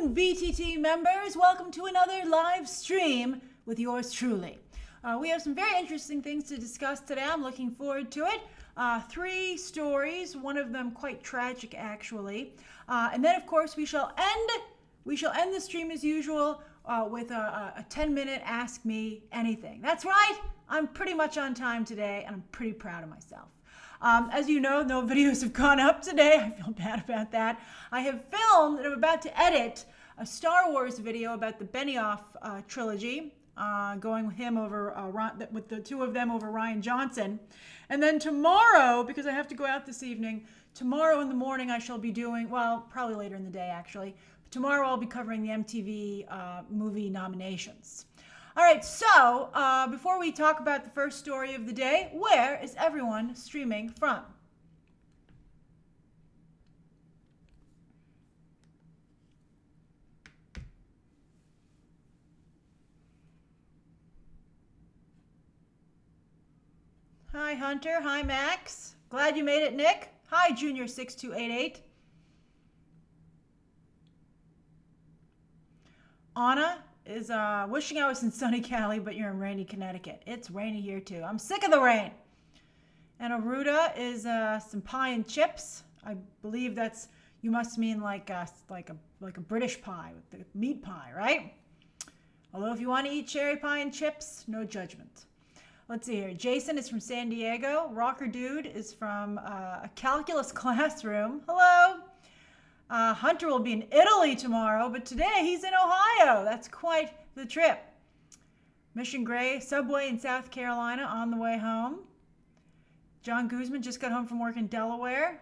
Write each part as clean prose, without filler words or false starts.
morning, VTT members. Welcome to another live stream with yours truly. We have some very interesting things to discuss today. I'm looking forward to it. 3 stories, one of them quite tragic, actually. And then, of course, we shall end the stream as usual with a 10-minute Ask Me Anything. That's right. I'm pretty much on time today, and I'm pretty proud of myself. As you know, no videos have gone up today. I feel bad about that. I have filmed and I'm about to edit a Star Wars video about the Benioff trilogy, going with him over with the 2 of them over Rian Johnson. And then tomorrow, because I have to go out this evening, tomorrow in the morning I shall be doing, well, probably later in the day actually, but tomorrow I'll be covering the MTV movie nominations. All right, so before we talk about the first story of the day, where is everyone streaming from? Hi, Hunter. Hi, Max. Glad you made it, Nick. Hi, Junior6288. Anna is wishing I was in sunny Cali, but you're in rainy Connecticut. It's rainy here too. I'm sick of the rain. And Aruda is some pie and chips. I believe that's, you must mean like a British pie with the meat pie, right? Although if you want to eat cherry pie and chips, no judgment. Let's see here. Jason is from San Diego. Rocker Dude is from a calculus classroom. Hello. Hunter will be in Italy tomorrow, but today he's in Ohio. That's quite the trip. Mission Gray, Subway in South Carolina on the way home. John Guzman just got home from work in Delaware.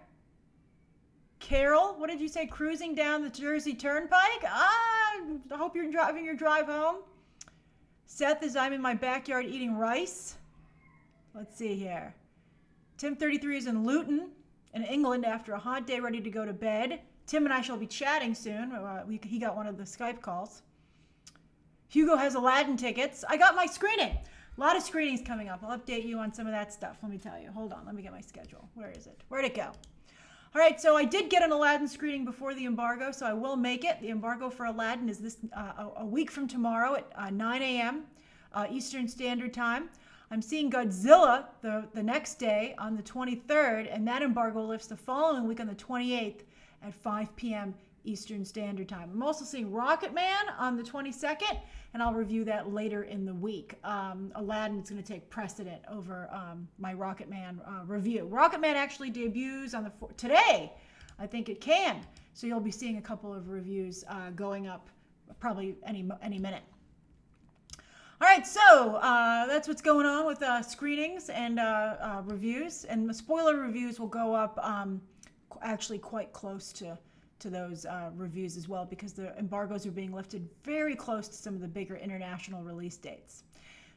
Carol, what did you say? Cruising down the Jersey Turnpike? I hope you're driving your drive home. Seth is, I'm in my backyard eating rice. Let's see here. Tim33 is in Luton in England after a hot day, ready to go to bed. Tim and I shall be chatting soon. He got one of the Skype calls. Hugo has Aladdin tickets. I got my screening. A lot of screenings coming up. I'll update you on some of that stuff. Let me tell you. Hold on. Let me get my schedule. Where is it? Where'd it go? All right. So I did get an Aladdin screening before the embargo, so I will make it. The embargo for Aladdin is this a week from tomorrow at 9 a.m. Eastern Standard Time. I'm seeing Godzilla the next day on the 23rd, and that embargo lifts the following week on the 28th. At 5 p.m. Eastern Standard Time. I'm also seeing Rocket Man on the 22nd, and I'll review that later in the week. Aladdin is going to take precedent over my Rocket Man review. Rocket Man actually debuts on today. I think it can. So you'll be seeing a couple of reviews going up probably any minute. All right, so that's what's going on with screenings and reviews. And the spoiler reviews will go up actually quite close to those reviews as well, because the embargoes are being lifted very close to some of the bigger international release dates.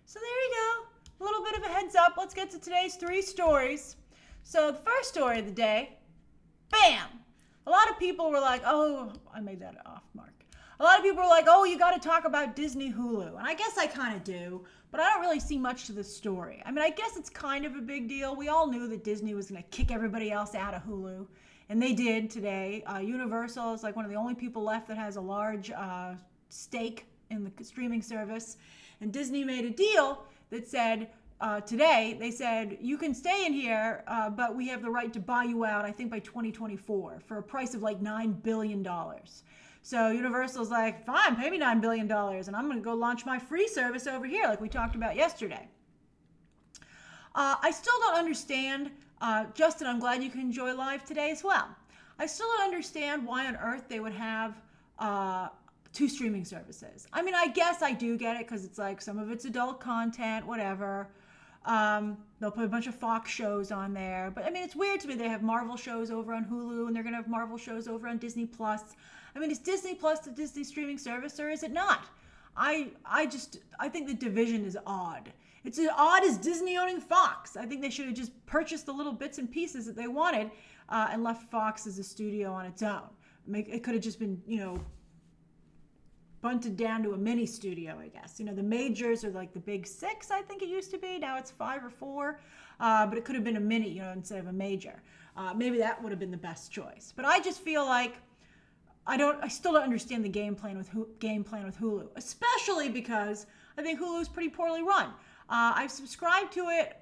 So there you go. A little bit of a heads up. Let's get to today's 3 stories. So the first story of the day, bam! A lot of people were like, oh, I made that off mark. A lot of people were like, oh, you got to talk about Disney Hulu. And I guess I kind of do, but I don't really see much to the story. I mean, I guess it's kind of a big deal. We all knew that Disney was going to kick everybody else out of Hulu. And they did today. Universal is like one of the only people left that has a large stake in the streaming service. And Disney made a deal that said, today, they said, you can stay in here, but we have the right to buy you out, I think by 2024, for a price of like $9 billion. So Universal's like, fine, pay me $9 billion, and I'm going to go launch my free service over here, like we talked about yesterday. I still don't understand. Justin, I'm glad you can enjoy live today as well. I still don't understand why on earth they would have 2 streaming services. I mean, I guess I do get it because it's like some of it's adult content, whatever. They'll put a bunch of Fox shows on there. But I mean, it's weird to me. They have Marvel shows over on Hulu, and they're going to have Marvel shows over on Disney Plus. I mean, is Disney Plus the Disney streaming service, or is it not? I think the division is odd. It's as odd as Disney owning Fox. I think they should have just purchased the little bits and pieces that they wanted and left Fox as a studio on its own. It could have just been, bunted down to a mini studio, I guess. The majors are like the big 6, I think it used to be. Now it's 5 or 4. But it could have been a mini, instead of a major. Maybe that would have been the best choice. But I just feel like I still don't understand the game plan with Hulu, especially because I think Hulu is pretty poorly run. I've subscribed to it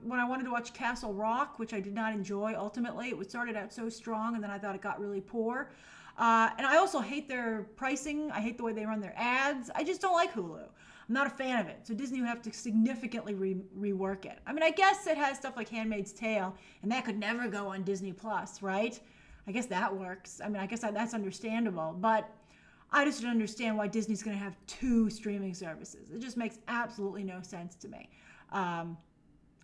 when I wanted to watch Castle Rock, which I did not enjoy ultimately. It started out so strong, and then I thought it got really poor. And I also hate their pricing. I hate the way they run their ads. I just don't like Hulu. I'm not a fan of it. So Disney would have to significantly rework it. I mean, I guess it has stuff like Handmaid's Tale, and that could never go on Disney Plus, right? I guess that works. I mean, I guess that's understandable. But I just don't understand why Disney's going to have 2 streaming services. It just makes absolutely no sense to me. I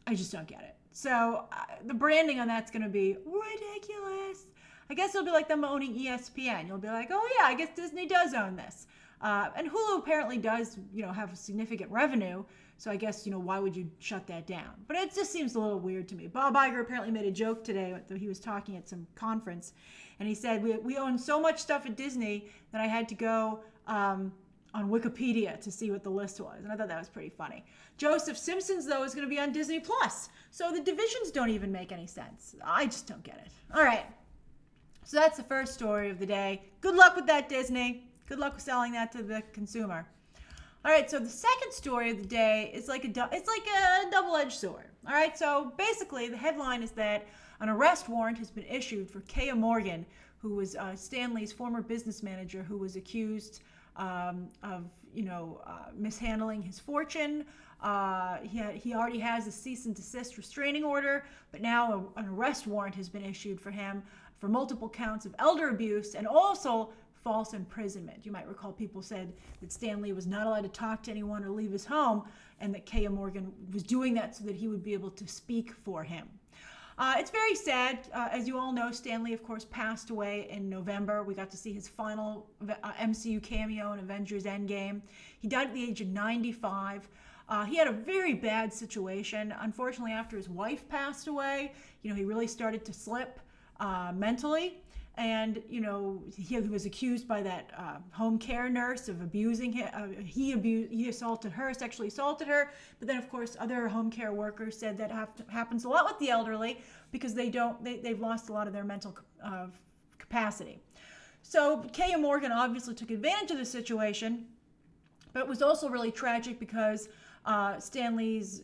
just don't get it. So the branding on that's going to be ridiculous. I guess it'll be like them owning ESPN. You'll be like, oh yeah, I guess Disney does own this. And Hulu apparently does, have a significant revenue. So I guess, why would you shut that down? But it just seems a little weird to me. Bob Iger apparently made a joke today that he was talking at some conference. And he said, we own so much stuff at Disney that I had to go on Wikipedia to see what the list was. And I thought that was pretty funny. Joseph Simpsons, though, is going to be on Disney Plus. So the divisions don't even make any sense. I just don't get it. All right. So that's the first story of the day. Good luck with that, Disney. Good luck with selling that to the consumer. All right, so the second story of the day is like a double-edged sword. All right, so basically the headline is that an arrest warrant has been issued for Kaya Morgan, who was Stan Lee's former business manager, who was accused of mishandling his fortune. He already has a cease and desist restraining order, but now an arrest warrant has been issued for him for multiple counts of elder abuse and also false imprisonment. You might recall people said that Stan Lee was not allowed to talk to anyone or leave his home, and that Kaya Morgan was doing that so that he would be able to speak for him. It's very sad. As you all know, Stan Lee, of course, passed away in November. We got to see his final MCU cameo in Avengers Endgame. He died at the age of 95. He had a very bad situation. Unfortunately, after his wife passed away, he really started to slip mentally. And, he was accused by that home care nurse of abusing him. He assaulted her, sexually assaulted her. But then, of course, other home care workers said that happens a lot with the elderly because they've lost a lot of their mental capacity. So Kaya Morgan obviously took advantage of the situation, but it was also really tragic because Stan Lee's,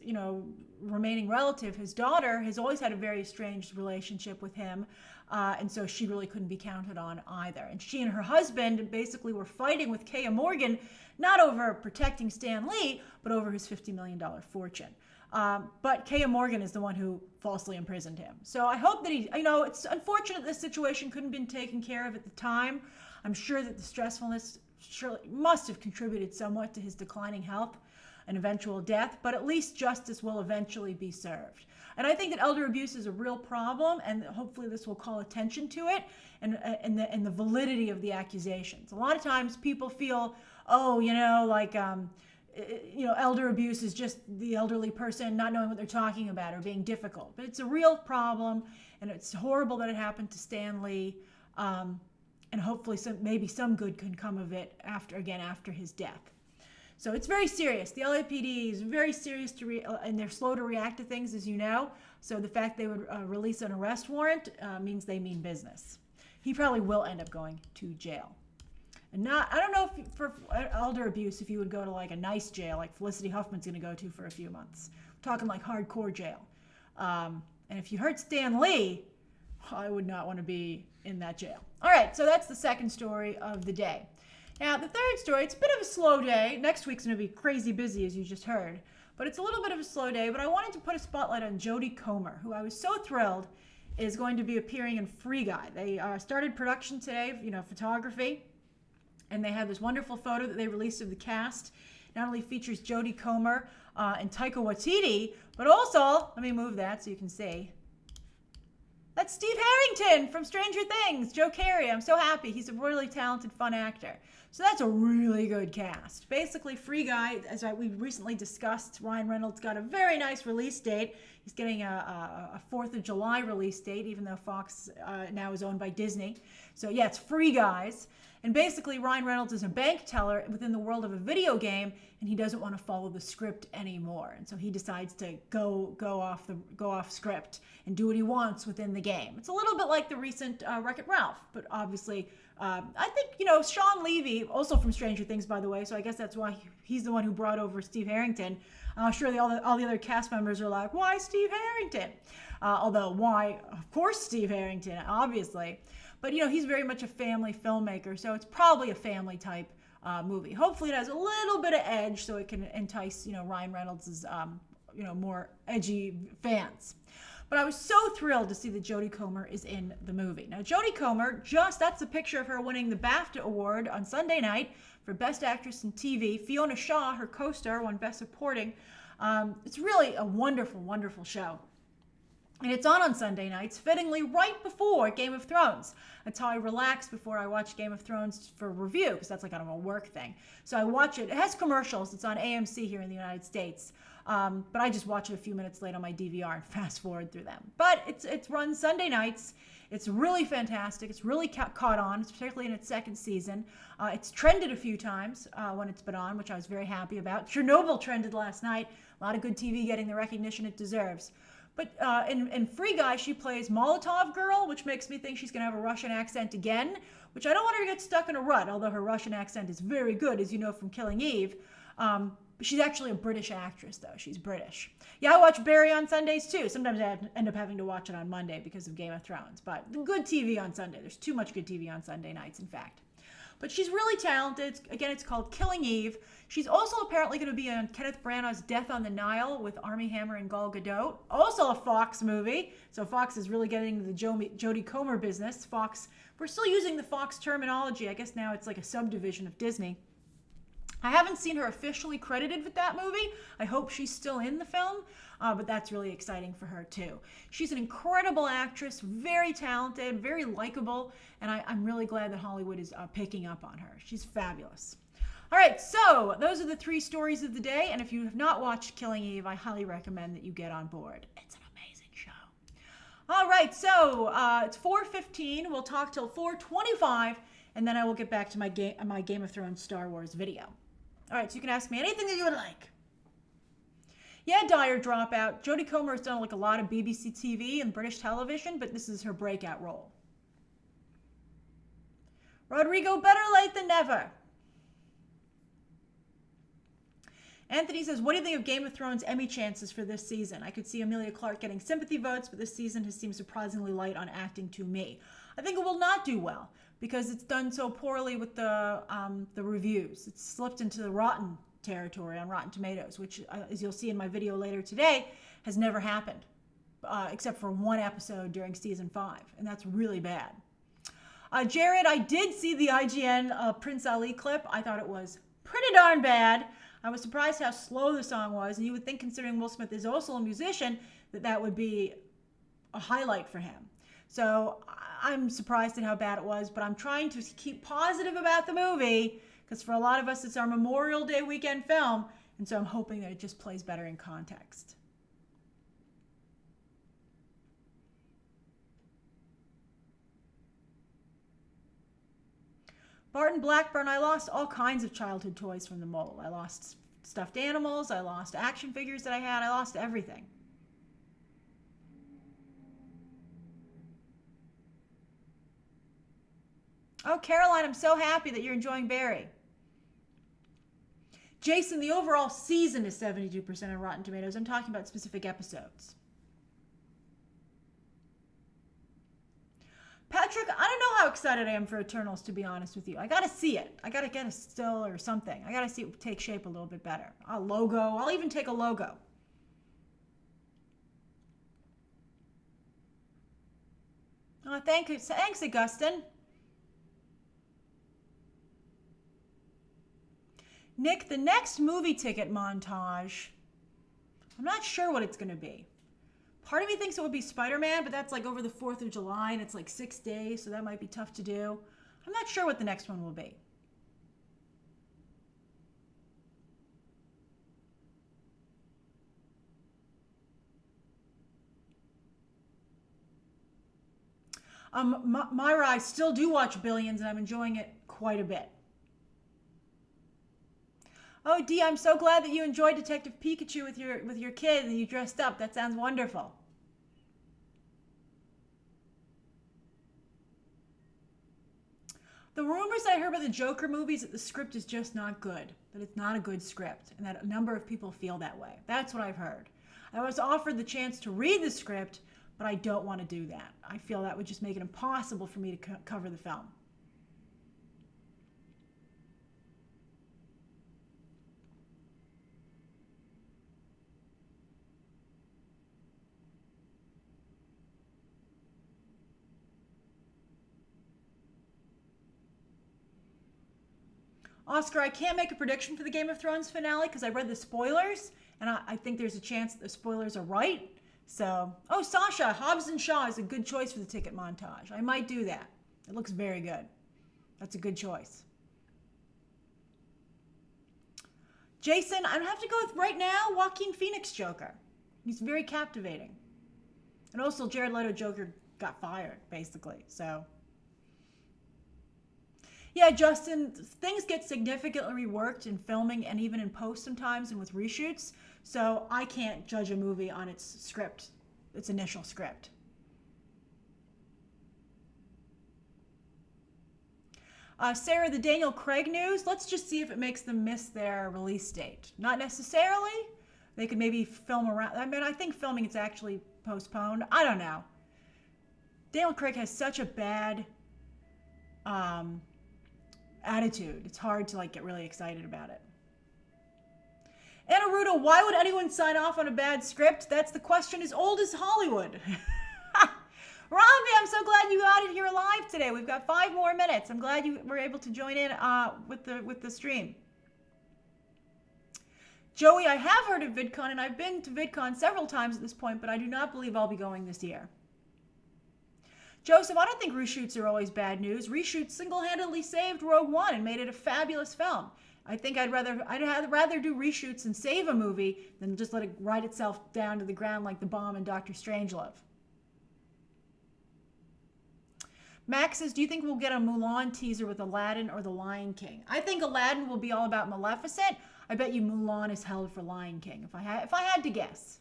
remaining relative, his daughter, has always had a very estranged relationship with him. And so she really couldn't be counted on either. And she and her husband basically were fighting with Kaya Morgan, not over protecting Stan Lee, but over his $50 million fortune. But Kaya Morgan is the one who falsely imprisoned him. So I hope that it's unfortunate this situation couldn't have been taken care of at the time. I'm sure that the stressfulness surely must have contributed somewhat to his declining health and eventual death, but at least justice will eventually be served. And I think that elder abuse is a real problem, and hopefully this will call attention to it and the validity of the accusations. A lot of times people feel, elder abuse is just the elderly person not knowing what they're talking about or being difficult. But it's a real problem, and it's horrible that it happened to Stan Lee. And hopefully maybe some good can come of it after his death. So it's very serious. The LAPD is very serious and they're slow to react to things, as you know. So the fact they would release an arrest warrant means they mean business. He probably will end up going to jail. And I don't know if for elder abuse, if you would go to like a nice jail, like Felicity Huffman's going to go to for a few months. We're talking like hardcore jail. And if you hurt Stan Lee, I would not want to be in that jail. All right, so that's the second story of the day. Now, the third story, it's a bit of a slow day. Next week's going to be crazy busy, as you just heard. But it's a little bit of a slow day. But I wanted to put a spotlight on Jodie Comer, who I was so thrilled is going to be appearing in Free Guy. They started production today, photography. And they have this wonderful photo that they released of the cast. Not only features Jodie Comer and Taika Waititi, but also, let me move that so you can see. That's Steve Harrington from Stranger Things, Joe Carey. I'm so happy. He's a really talented, fun actor. So that's a really good cast. Basically, Free Guy, as we recently discussed, Ryan Reynolds got a very nice release date. He's getting a 4th of July release date, even though Fox now is owned by Disney. So yeah, it's Free Guys. And basically, Ryan Reynolds is a bank teller within the world of a video game, and he doesn't want to follow the script anymore. And so he decides to go off script and do what he wants within the game. It's a little bit like the recent Wreck-It Ralph, but obviously, I think, Sean Levy, also from Stranger Things, by the way, so I guess that's why he's the one who brought over Steve Harrington. I'm sure all the other cast members are like, why Steve Harrington? Although, why, of course, Steve Harrington, obviously. But, he's very much a family filmmaker, so it's probably a family type movie. Hopefully it has a little bit of edge so it can entice, Ryan Reynolds' more edgy fans. But I was so thrilled to see that Jodie Comer is in the movie. Now, Jodie Comer, that's a picture of her winning the BAFTA Award on Sunday night for Best Actress in TV. Fiona Shaw, her co-star, won Best Supporting. It's really a wonderful, wonderful show. And it's on Sunday nights, fittingly right before Game of Thrones. That's how I relax before I watch Game of Thrones for review, because that's like kind of a work thing. So I watch it. It has commercials. It's on AMC here in the United States. But I just watch it a few minutes late on my DVR and fast forward through them. But it's run Sunday nights. It's really fantastic. It's really caught on, particularly in its second season. It's trended a few times when it's been on, which I was very happy about. Chernobyl trended last night. A lot of good TV getting the recognition it deserves. But in Free Guy, she plays Molotov Girl, which makes me think she's going to have a Russian accent again, which I don't want her to get stuck in a rut, although her Russian accent is very good, as you know from Killing Eve. But she's actually a British actress, though. She's British. Yeah, I watch Barry on Sundays, too. Sometimes I end up having to watch it on Monday because of Game of Thrones. But good TV on Sunday. There's too much good TV on Sunday nights, in fact. But she's really talented. Again, it's called Killing Eve. She's also apparently going to be on Kenneth Branagh's Death on the Nile with Armie Hammer and Gal Gadot. Also a Fox movie. So Fox is really getting into the Jodie Comer business. Fox, we're still using the Fox terminology. I guess now it's like a subdivision of Disney. I haven't seen her officially credited with that movie. I hope she's still in the film, but that's really exciting for her too. She's an incredible actress, very talented, very likable, and I'm really glad that Hollywood is picking up on her. She's fabulous. All right, so those are the 3 stories of the day, and if you have not watched Killing Eve, I highly recommend that you get on board. It's an amazing show. All right, so it's 4:15. We'll talk till 4:25, and then I will get back to my Game of Thrones Star Wars video. All right, so you can ask me anything that you would like. Yeah, Dire Dropout. Jodie Comer has done like a lot of BBC TV and British television, but this is her breakout role. Rodrigo, better late than never. Anthony says, what do you think of Game of Thrones Emmy chances for this season? I could see Emilia Clarke getting sympathy votes, but this season has seemed surprisingly light on acting to me. I think it will not do well because it's done so poorly with the reviews. It's slipped into the rotten territory on Rotten Tomatoes, which, as you'll see in my video later today, has never happened, except for one episode during season 5, and that's really bad. Jared, I did see the IGN Prince Ali clip. I thought it was pretty darn bad. I was surprised how slow the song was, and you would think, considering Will Smith is also a musician, that would be a highlight for him. So I'm surprised at how bad it was, but I'm trying to keep positive about the movie, because for a lot of us, it's our Memorial Day weekend film, and so I'm hoping that it just plays better in context. Barton Blackburn, I lost all kinds of childhood toys from the mole. I lost stuffed animals, I lost action figures that I had, I lost everything. Oh, Caroline, I'm so happy that you're enjoying Barry. Jason, the overall season is 72% on Rotten Tomatoes. I'm talking about specific episodes. Patrick, I don't know how excited I am for Eternals, to be honest with you. I gotta see it. I gotta get a still or something. I gotta see it take shape a little bit better. A logo. I'll even take a logo. Oh, thanks, Augustin. Nick, the next movie ticket montage, I'm not sure what it's going to be. Part of me thinks it would be Spider-Man, but that's like over the 4th of July, and it's like 6 days, so that might be tough to do. I'm not sure what the next one will be. Myra, I still do watch Billions, and I'm enjoying it quite a bit. Oh, Dee, I'm so glad that you enjoyed Detective Pikachu with your kid and you dressed up. That sounds wonderful. The rumors I heard about the Joker movies that the script is just not good, that it's not a good script, and that a number of people feel that way. That's what I've heard. I was offered the chance to read the script, but I don't want to do that. I feel that would just make it impossible for me to cover the film. Oscar, I can't make a prediction for the Game of Thrones finale because I read the spoilers, and I think there's a chance the spoilers are right. So, oh, Sasha, Hobbs and Shaw is a good choice for the ticket montage. I might do that. It looks very good. That's a good choice. Jason, I'd have to go with right now Joaquin Phoenix Joker. He's very captivating. And also Jared Leto Joker got fired, basically. So, yeah, Justin, things get significantly reworked in filming and even in post sometimes and with reshoots. So I can't judge a movie on its script, its initial script. Sarah, the Daniel Craig news, let's just see if it makes them miss their release date. Not necessarily. They could maybe film around. I mean, I think filming is actually postponed. I don't know. Daniel Craig has such a bad attitude. It's hard to get really excited about it. Anna Ruda, why would anyone sign off on a bad script? That's the question as old as Hollywood. Robbie, I'm so glad you got it here live today. We've got 5 more minutes. I'm glad you were able to join in with the stream. Joey, I have heard of VidCon, and I've been to VidCon several times at this point, but I do not believe I'll be going this year. Joseph, I don't think reshoots are always bad news. Reshoots single-handedly saved Rogue One and made it a fabulous film. I think I'd rather do reshoots and save a movie than just let it ride itself down to the ground like the bomb in Dr. Strangelove. Max says, do you think we'll get a Mulan teaser with Aladdin or The Lion King? I think Aladdin will be all about Maleficent. I bet you Mulan is held for Lion King, if I had to guess.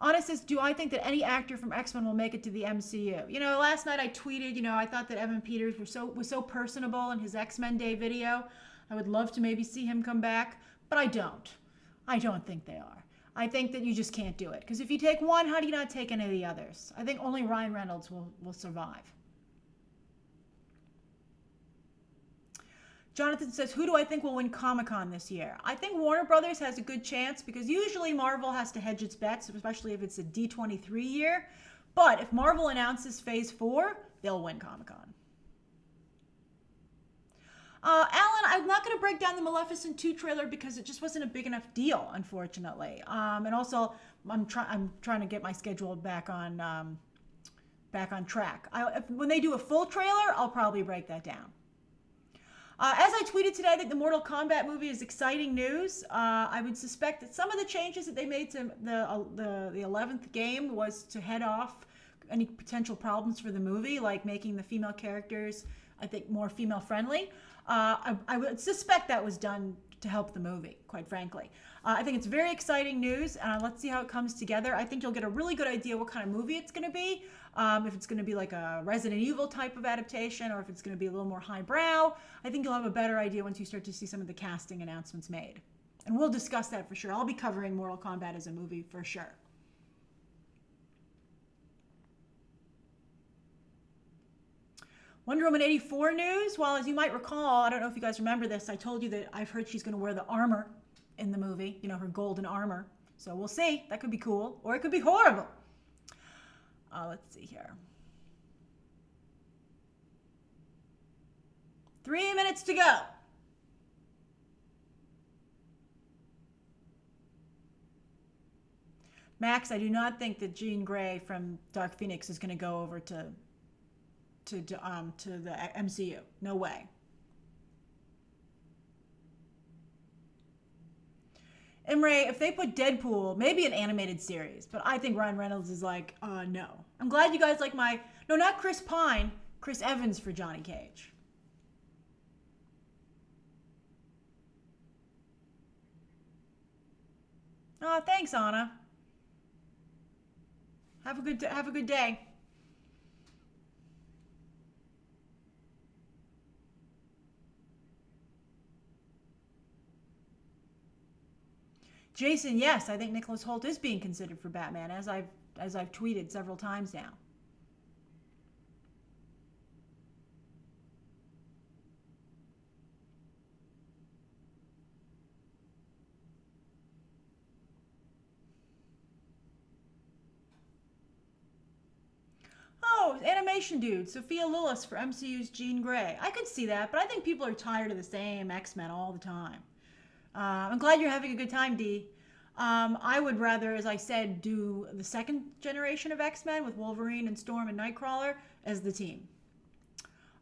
Anna says, do I think that any actor from X-Men will make it to the MCU? You know, last night I tweeted, I thought that Evan Peters was so personable in his X-Men Day video. I would love to maybe see him come back, but I don't. I don't think they are. I think that you just can't do it. Because if you take one, how do you not take any of the others? I think only Ryan Reynolds will survive. Jonathan says, who do I think will win Comic-Con this year? I think Warner Brothers has a good chance because usually Marvel has to hedge its bets, especially if it's a D23 year. But if Marvel announces Phase 4, they'll win Comic-Con. Alan, I'm not going to break down the Maleficent 2 trailer because it just wasn't a big enough deal, unfortunately. And also, I'm trying to get my schedule back on track. When they do a full trailer, I'll probably break that down. As I tweeted today, I think the Mortal Kombat movie is exciting news. I would suspect that some of the changes that they made to the 11th game was to head off any potential problems for the movie, like making the female characters, I think, more female friendly. I would suspect that was done to help the movie, quite frankly. I think it's very exciting news. Let's see how it comes together. I think you'll get a really good idea what kind of movie it's going to be. If it's going to be like a Resident Evil type of adaptation or if it's going to be a little more highbrow. I think you'll have a better idea once you start to see some of the casting announcements made. And we'll discuss that for sure. I'll be covering Mortal Kombat as a movie for sure. Wonder Woman 84 news. Well, as you might recall, I don't know if you guys remember this, I told you that I've heard she's going to wear the armor in the movie, her golden armor. So we'll see. That could be cool, or it could be horrible. Let's see here. 3 minutes to go. Max, I do not think that Jean Grey from Dark Phoenix is going to go over to the MCU. No way. And Ray, if they put Deadpool, maybe an animated series, but I think Ryan Reynolds is like, no. I'm glad you guys like no, not Chris Pine, Chris Evans for Johnny Cage. Oh, thanks, Anna. Have a good day. Jason, yes, I think Nicholas Hoult is being considered for Batman, as I've tweeted several times now. Oh, animation dude, Sophia Lillis for MCU's Jean Grey. I could see that, but I think people are tired of the same X-Men all the time. I'm glad you're having a good time, Dee. I would rather, as I said, do the second generation of X-Men with Wolverine and Storm and Nightcrawler as the team.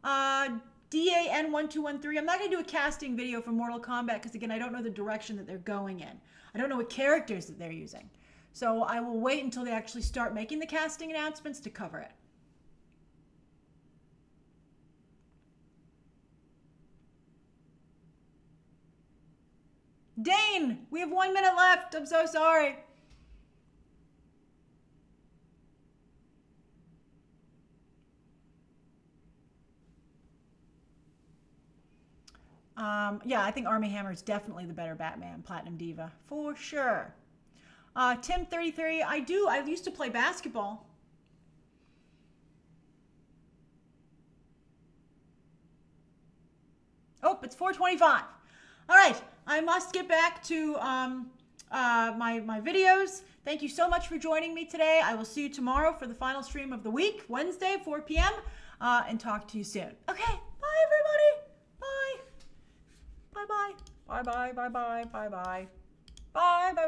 DAN1213, I'm not going to do a casting video for Mortal Kombat because, again, I don't know the direction that they're going in. I don't know what characters that they're using. So I will wait until they actually start making the casting announcements to cover it. Dane, we have 1 minute left. I'm so sorry. Yeah, I think Armie Hammer is definitely the better Batman, Platinum Diva, for sure. Tim33, I used to play basketball. Oh, it's 4:25. All right, I must get back to my videos. Thank you so much for joining me today. I will see you tomorrow for the final stream of the week, Wednesday, 4 p.m., and talk to you soon. Okay, bye, everybody. Bye. Bye-bye. Bye-bye, bye-bye, bye-bye. Bye, bye-bye.